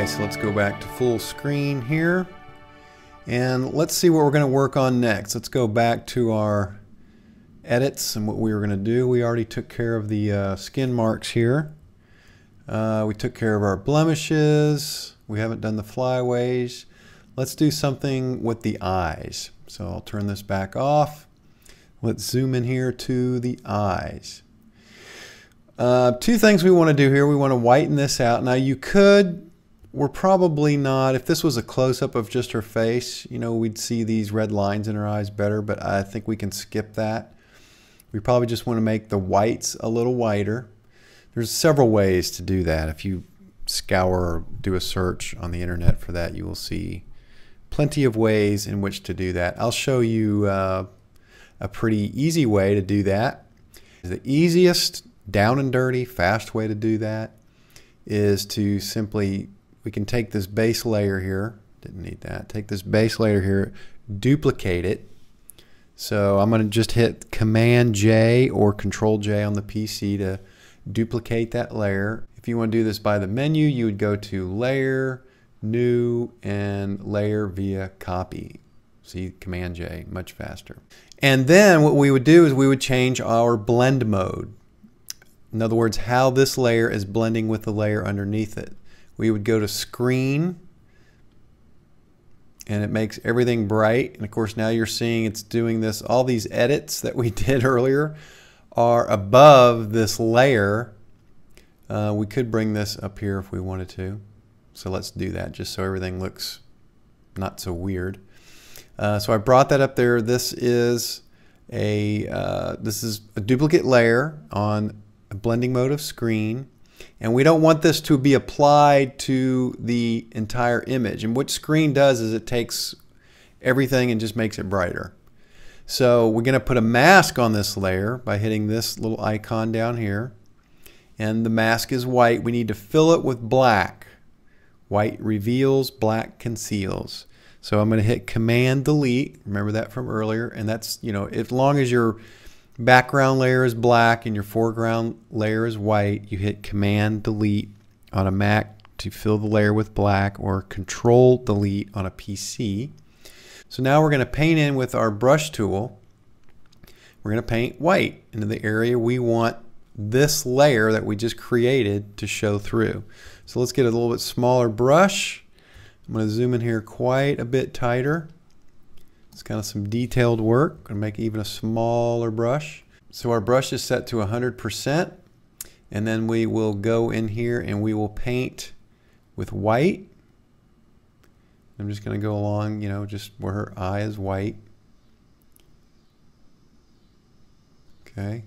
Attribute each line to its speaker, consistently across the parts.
Speaker 1: Okay, so let's go back to full screen here. And let's see what we're going to work on next. Let's go back to our edits and what we were going to do. We already took care of the skin marks here. We took care of our blemishes. We haven't done the flyaways. Let's do something with the eyes. So I'll turn this back off. Let's zoom in here to the eyes. Two things we want to do here. We want to whiten this out. Now you could, we're probably not, if this was a close-up of just her face, you know, we'd see these red lines in her eyes better, but I think we can skip that. We probably just want to make the whites a little whiter. There's several ways to do that. If you scour or do a search on the internet for that, you will see plenty of ways in which to do that. I'll show you a pretty easy way to do that. The easiest, down and dirty, fast way to do that is to simply, we can take this base layer here, didn't need that, take this base layer here, duplicate it. So I'm going to just hit Command J or Control J on the PC to duplicate that layer. If you want to do this by the menu, you would go to Layer, New, and Layer via Copy. See, Command J, much faster. And then what we would do is we would change our blend mode. In other words, how this layer is blending with the layer underneath it. We would go to Screen, and it makes everything bright. And of course, now you're seeing it's doing this. All these edits that we did earlier are above this layer. We could bring this up here if we wanted to. So let's do that just so everything looks not so weird. So I brought that up there. This is a duplicate layer on a blending mode of screen, and we don't want this to be applied to the entire image. And what screen does is it takes everything and just makes it brighter. So we're going to put a mask on this layer by hitting this little icon down here, and the mask is white. We need to fill it with black. White reveals, black conceals. So I'm going to hit Command Delete. Remember that from earlier, and that's, you know, as long as your background layer is black and your foreground layer is white, you hit Command Delete on a Mac to fill the layer with black, or Control Delete on a PC. So now we're going to paint in with our brush tool. We're going to paint white into the area we want this layer that we just created to show through. So let's get a little bit smaller brush. I'm going to zoom in here quite a bit tighter. It's kind of some detailed work. I'm going to make even a smaller brush. So our brush is set to 100%, and then we will go in here and we will paint with white. I'm just going to go along, you know, just where her eye is white. Okay.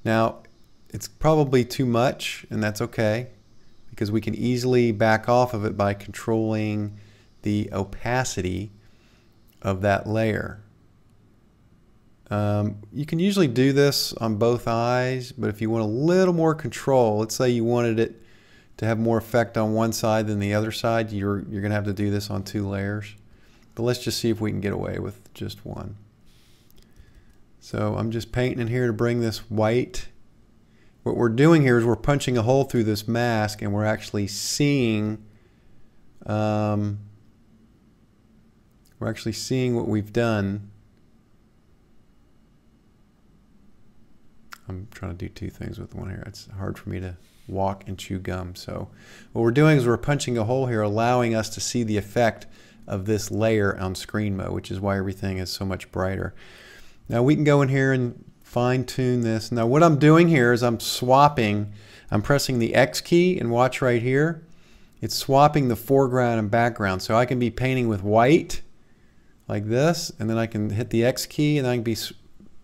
Speaker 1: Now, it's probably too much, and that's okay, because we can easily back off of it by controlling the opacity of that layer. You can usually do this on both eyes, but if you want a little more control, let's say you wanted it to have more effect on one side than the other side, you're going to have to do this on 2 layers. But let's just see if we can get away with just one. So I'm just painting in here to bring this white. What we're doing here is we're punching a hole through this mask, and we're actually seeing what we've done. I'm trying to do 2 things with one here. It's hard for me to walk and chew gum. So what we're doing is we're punching a hole here, allowing us to see the effect of this layer on screen mode, which is why everything is so much brighter. Now we can go in here and fine-tune this. Now what I'm doing here is I'm pressing the X key, and watch right here. It's swapping the foreground and background. So I can be painting with white like this, and then I can hit the X key, and I can be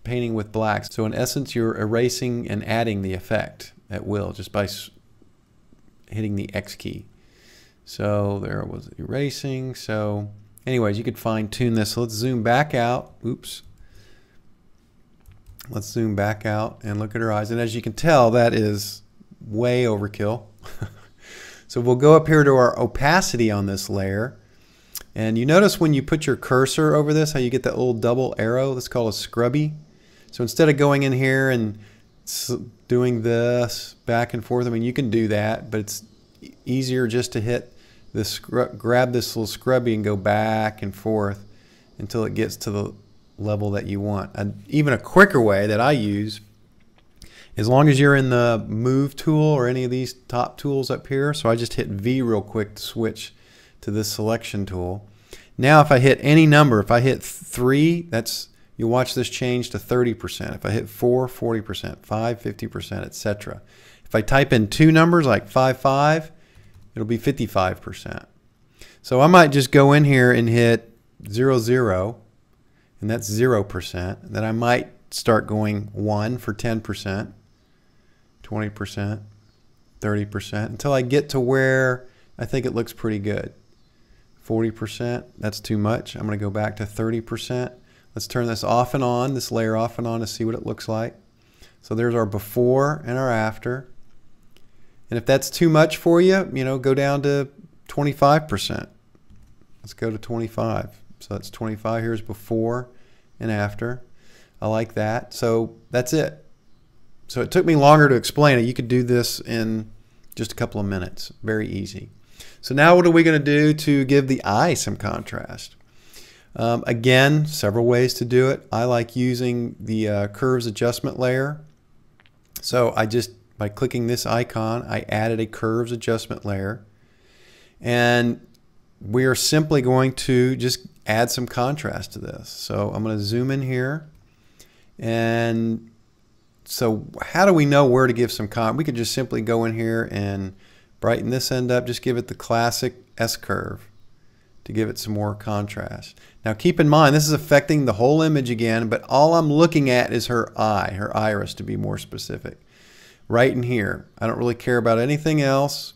Speaker 1: painting with black. So in essence, you're erasing and adding the effect at will just by hitting the X key. So there was erasing. So anyways, you could fine-tune this. So let's zoom back out. Oops. Let's zoom back out and look at her eyes. And as you can tell, that is way overkill. So we'll go up here to our opacity on this layer. And you notice when you put your cursor over this, how you get that little double arrow? That's called a scrubby. So instead of going in here and doing this back and forth, I mean, you can do that, but it's easier just to hit this, grab this little scrubby and go back and forth until it gets to the level that you want. Even a quicker way that I use, as long as you're in the move tool or any of these top tools up here, so I just hit V real quick to switch to this selection tool. Now if I hit any number, if I hit 3, you'll watch this change to 30%. If I hit 4, 40%, 5, 50%, etc. If I type in 2 numbers like 55, it'll be 55%. So I might just go in here and hit 0, 0, and that's 0%. Then I might start going 1 for 10%, 20%, 30%, until I get to where I think it looks pretty good. 40%, that's too much. I'm going to go back to 30%. Let's turn this off and on, this layer off and on, to see what it looks like. So there's our before and our after. And if that's too much for you, go down to 25%. Let's go to 25. So that's 25. Here's before and after. I like that. So that's it. So it took me longer to explain it. You could do this in just a couple of minutes. Very easy. So now what are we going to do to give the eye some contrast? Again, several ways to do it. I like using the curves adjustment layer. So by clicking this icon, I added a curves adjustment layer. And we are simply going to just add some contrast to this. So I'm going to zoom in here. And so how do we know where to give some contrast? We could just simply go in here and brighten this end up. Just give it the classic S-curve to give it some more contrast. Now keep in mind, this is affecting the whole image again, but all I'm looking at is her eye, her iris to be more specific. Right in here. I don't really care about anything else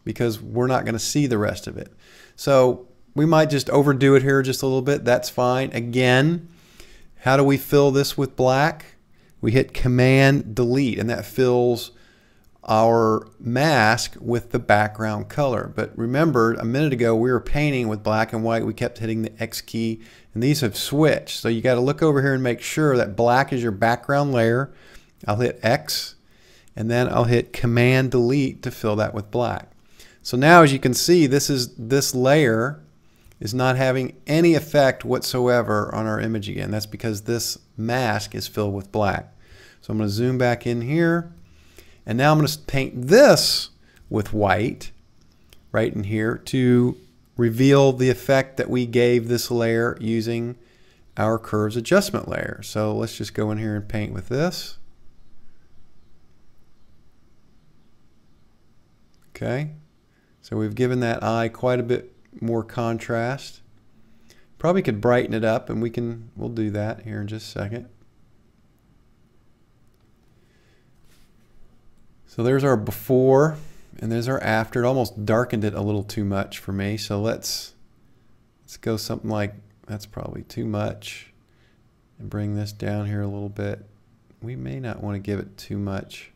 Speaker 1: because we're not going to see the rest of it. So we might just overdo it here just a little bit. That's fine. Again, how do we fill this with black? We hit Command Delete, and that fills our mask with the background color. But remember, a minute ago we were painting with black and white. We kept hitting the X key, and these have switched. So you got to look over here and make sure that black is your background layer. I'll hit X, and then I'll hit Command Delete to fill that with black. So now, as you can see, this layer is not having any effect whatsoever on our image again. That's because this mask is filled with black. So I'm going to zoom back in here. And now I'm going to paint this with white right in here to reveal the effect that we gave this layer using our curves adjustment layer. So let's just go in here and paint with this. Okay, so we've given that eye quite a bit more contrast. Probably could brighten it up, and we'll do that here in just a second. So there's our before and there's our after. It almost darkened it a little too much for me. So let's go something like, that's probably too much, and bring this down here a little bit. We may not want to give it too much.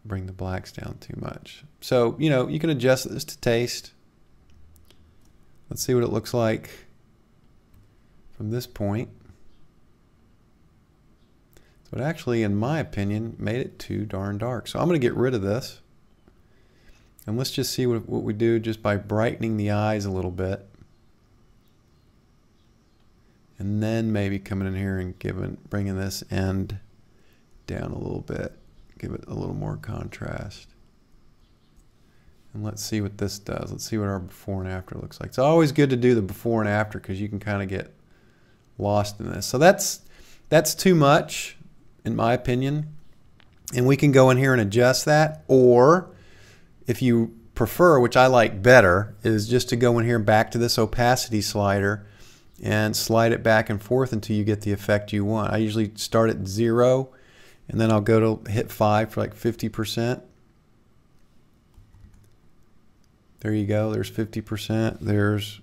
Speaker 1: Bring the blacks down too much. So, you can adjust this to taste. Let's see what it looks like from this point. So it actually, in my opinion, made it too darn dark. So I'm going to get rid of this. And let's just see what we do just by brightening the eyes a little bit. And then maybe coming in here and bringing this end down a little bit. Give it a little more contrast. And let's see what this does. Let's see what our before and after looks like. It's always good to do the before and after because you can kind of get lost in this. So that's too much, in my opinion, and we can go in here and adjust that. Or if you prefer, which I like better, is just to go in here back to this opacity slider and slide it back and forth until you get the effect you want. I usually start at 0 and then I'll go to hit 5 for like 50%. There you go, there's 50%, there's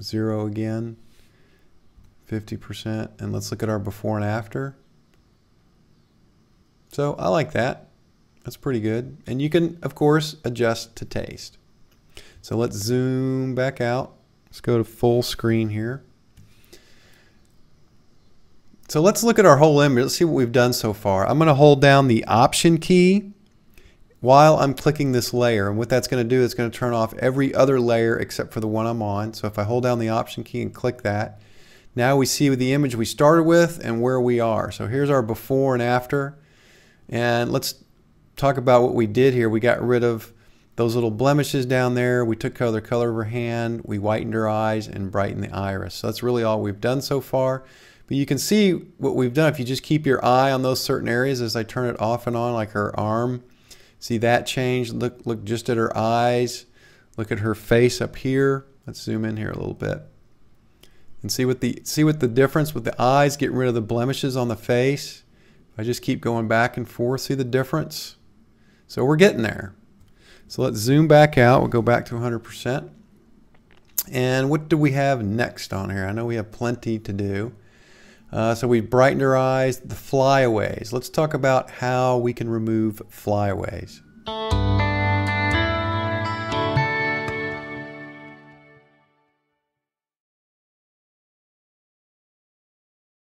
Speaker 1: 0 again, 50%, and let's look at our before and after. So I like that. That's pretty good. And you can, of course, adjust to taste. So let's zoom back out. Let's go to full screen here. So let's look at our whole image. Let's see what we've done so far. I'm going to hold down the Option key while I'm clicking this layer. And what that's going to do is going to turn off every other layer except for the one I'm on. So if I hold down the Option key and click that, now we see the image we started with and where we are. So here's our before and after. And let's talk about what we did here. We got rid of those little blemishes down there. We took the color of her hand, we whitened her eyes, and brightened the iris. So that's really all we've done so far. But you can see what we've done if you just keep your eye on those certain areas as I turn it off and on, like her arm. See that change? Look just at her eyes. Look at her face up here. Let's zoom in here a little bit. And see what the difference with the eyes, getting rid of the blemishes on the face. If I just keep going back and forth, see the difference? So we're getting there. So let's zoom back out. We'll go back to 100%. And what do we have next on here? I know we have plenty to do. So we've brightened her eyes, the flyaways. Let's talk about how we can remove flyaways.